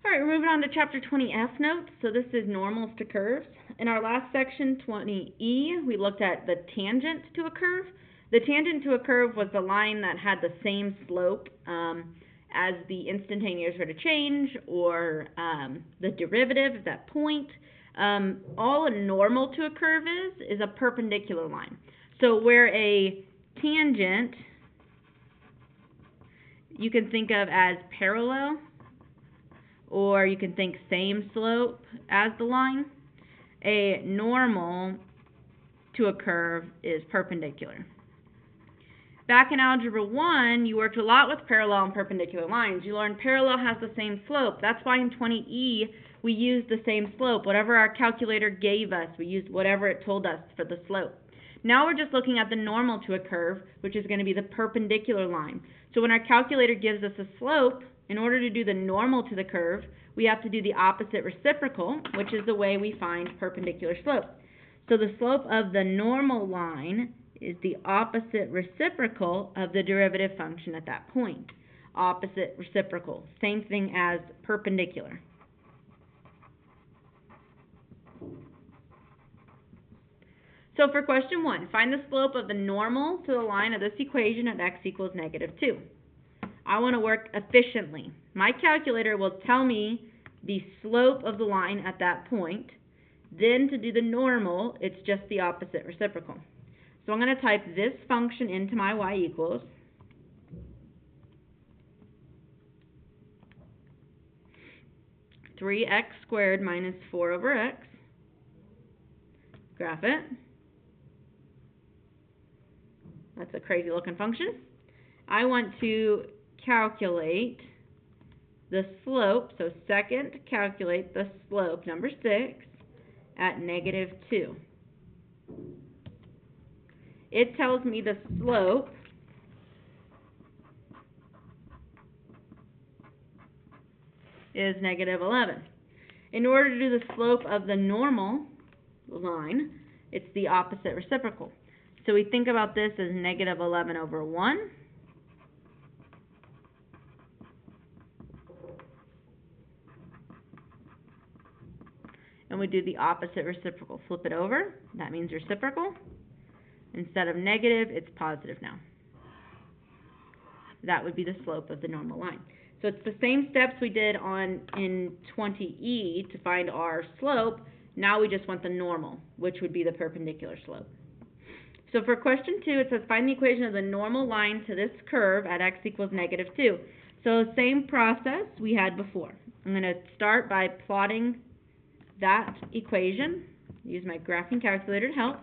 All right, we're moving on to chapter 20F notes. So this is normals to curves. In our last section, 20E, we looked at the tangent to a curve. The tangent to a curve was the line that had the same slope as the instantaneous rate of change or the derivative of that point. All a normal to a curve is a perpendicular line. So where a tangent you can think of as parallel, or you can think same slope as the line, a normal to a curve is perpendicular. Back in Algebra 1, you worked a lot with parallel and perpendicular lines. You learned parallel has the same slope. That's why in 20E, we used the same slope. Whatever our calculator gave us, we used whatever it told us for the slope. Now we're just looking at the normal to a curve, which is going to be the perpendicular line. So when our calculator gives us a slope, in order to do the normal to the curve, we have to do the opposite reciprocal, which is the way we find perpendicular slope. So the slope of the normal line is the opposite reciprocal of the derivative function at that point. Opposite reciprocal, same thing as perpendicular. So for question 1, find the slope of the normal to the line of this equation at x equals -2. I want to work efficiently. My calculator will tell me the slope of the line at that point. Then to do the normal, it's just the opposite reciprocal. So I'm going to type this function into my y equals 3x squared minus 4 over x. Graph it. That's a crazy looking function. I want to calculate the slope, so second, calculate the slope, number 6, at -2. It tells me the slope is -11. In order to do the slope of the normal line, it's the opposite reciprocal. So we think about this as -11 over 1. And we do the opposite reciprocal. Flip it over. That means reciprocal. Instead of negative, it's positive now. That would be the slope of the normal line. So it's the same steps we did in 20E to find our slope. Now we just want the normal, which would be the perpendicular slope. So for question 2, it says find the equation of the normal line to this curve at x equals -2. So same process we had before. I'm going to start by plotting that equation. Use my graphing calculator to help.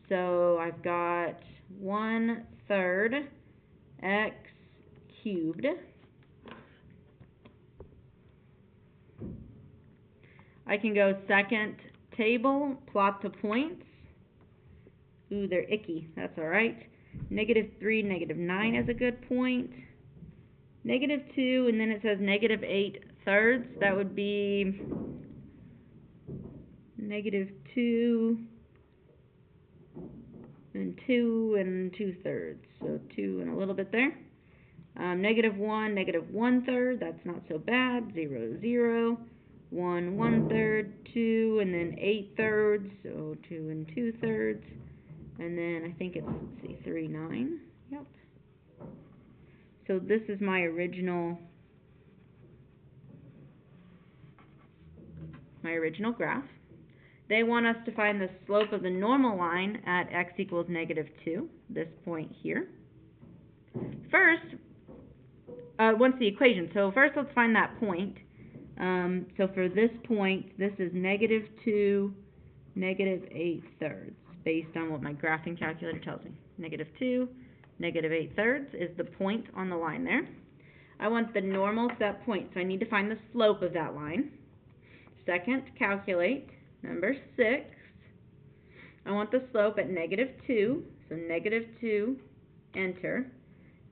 So I've got 1/3 x cubed I can go second table, plot the points. Ooh, they're icky. That's all right. -3, -9 is a good point. -2, and then it says -8/3. That would be -2 and 2 and 2/3. So 2 and a little bit there. -1, -1/3. That's not so bad. 0, 0. 1, 1/3, 2, and then 8/3. So 2 and 2/3. And then I think it's, let's see, 3, 9. Yep. So this is my original graph. They want us to find the slope of the normal line at x equals -2, this point here. First, what's the equation? So first let's find that point. So for this point, this is -2, -8/3, based on what my graphing calculator tells me. -2, -8/3 is the point on the line there. I want the normal to that point, so I need to find the slope of that line. Second, calculate number 6. I want the slope at -2, so -2, enter.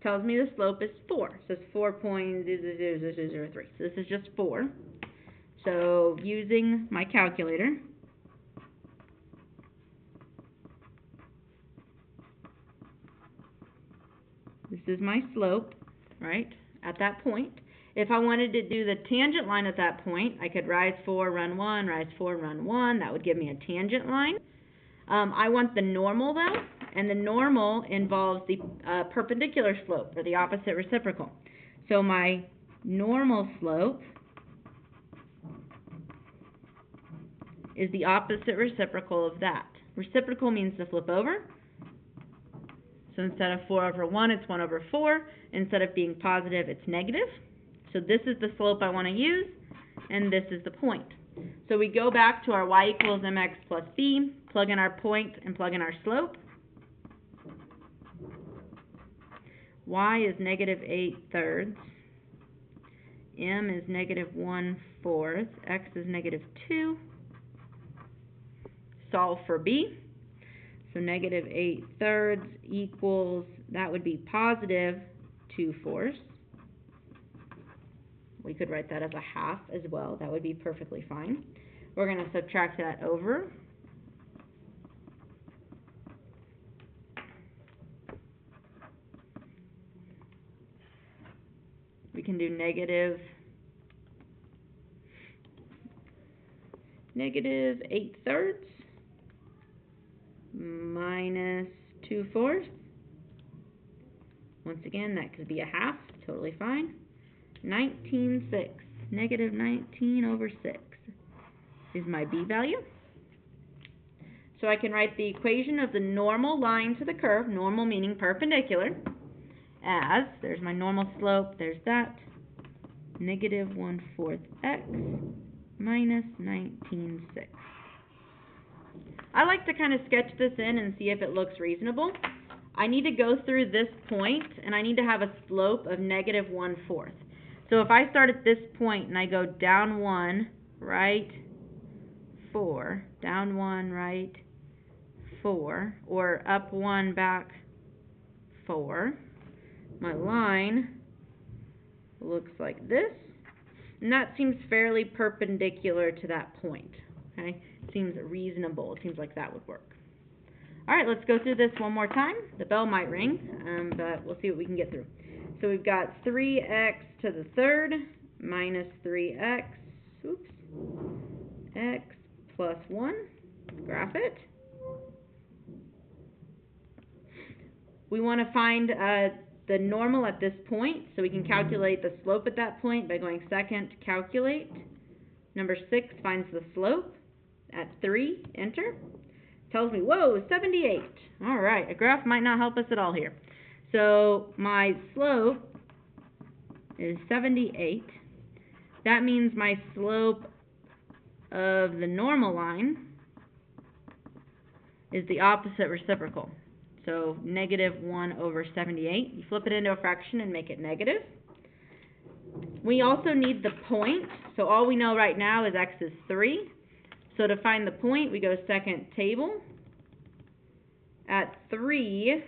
Tells me the slope is 4, so it's 4.0003. So this is just 4. So using my calculator, this is my slope, right, at that point. If I wanted to do the tangent line at that point, I could rise 4, run 1, rise 4, run 1. That would give me a tangent line. I want the normal though, and the normal involves the perpendicular slope, or the opposite reciprocal. So my normal slope is the opposite reciprocal of that. Reciprocal means to flip over. So instead of 4 over 1, it's 1 over 4. Instead of being positive, it's negative. So this is the slope I want to use, and this is the point. So we go back to our y equals mx plus b, plug in our point, and plug in our slope. Y is negative 8/3. M is negative 1/4. X is negative 2. Solve for b. So negative 8/3 equals, that would be positive 2/4. We could write that as a half as well. That would be perfectly fine. We're going to subtract that over. We can do negative 8/3 minus 2/4. Once again, that could be a half, totally fine. 19/6, negative 19 over 6 is my b value. So I can write the equation of the normal line to the curve, normal meaning perpendicular, as, there's my normal slope, there's that, negative 1/4 x minus 19/6. I like to kind of sketch this in and see if it looks reasonable. I need to go through this point, and I need to have a slope of negative 1/4. So if I start at this point and I go down 1, right 4, down 1, right 4, or up 1, back 4, my line looks like this, and that seems fairly perpendicular to that point. Okay, seems reasonable. It seems like that would work. All right, let's go through this one more time. The bell might ring, but we'll see what we can get through. So we've got 3x to the third minus 3x, x plus 1, graph it. We want to find the normal at this point, so we can calculate the slope at that point by going second, calculate. Number 6 finds the slope at 3, enter. Tells me, whoa, 78. All right, a graph might not help us at all here. So my slope is 78. That means my slope of the normal line is the opposite reciprocal. So negative 1 over 78. You flip it into a fraction and make it negative. We also need the point. So all we know right now is x is 3. So to find the point, we go second table. At 3,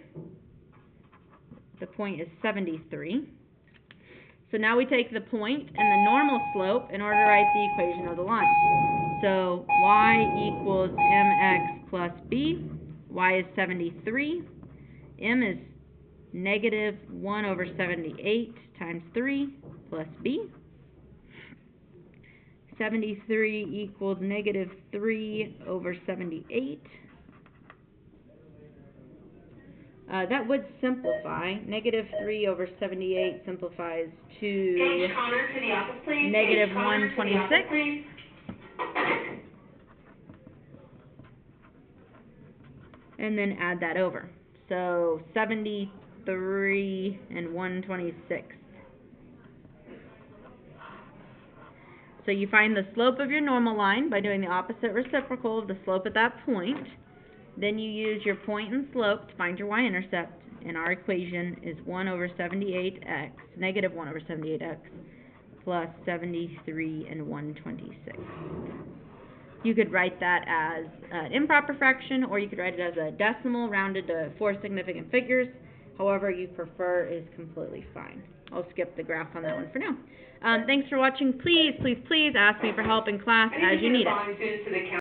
the point is 73. So now we take the point and the normal slope in order to write the equation of the line. So y equals mx plus b. Y is 73. M is negative 1 over 78 times 3 plus b. 73 equals negative 3 over 78. That would simplify. Negative 3 over 78 simplifies to negative 126. And then add that over. So 73 and 126. So you find the slope of your normal line by doing the opposite reciprocal of the slope at that point. Then you use your point and slope to find your y-intercept. And our equation is 1 over 78x, negative 1 over 78x, plus 73 and 126. You could write that as an improper fraction, or you could write it as a decimal rounded to 4 significant figures. However you prefer is completely fine. I'll skip the graph on that one for now. Thanks for watching. Please, please, please ask me for help in class as you need it.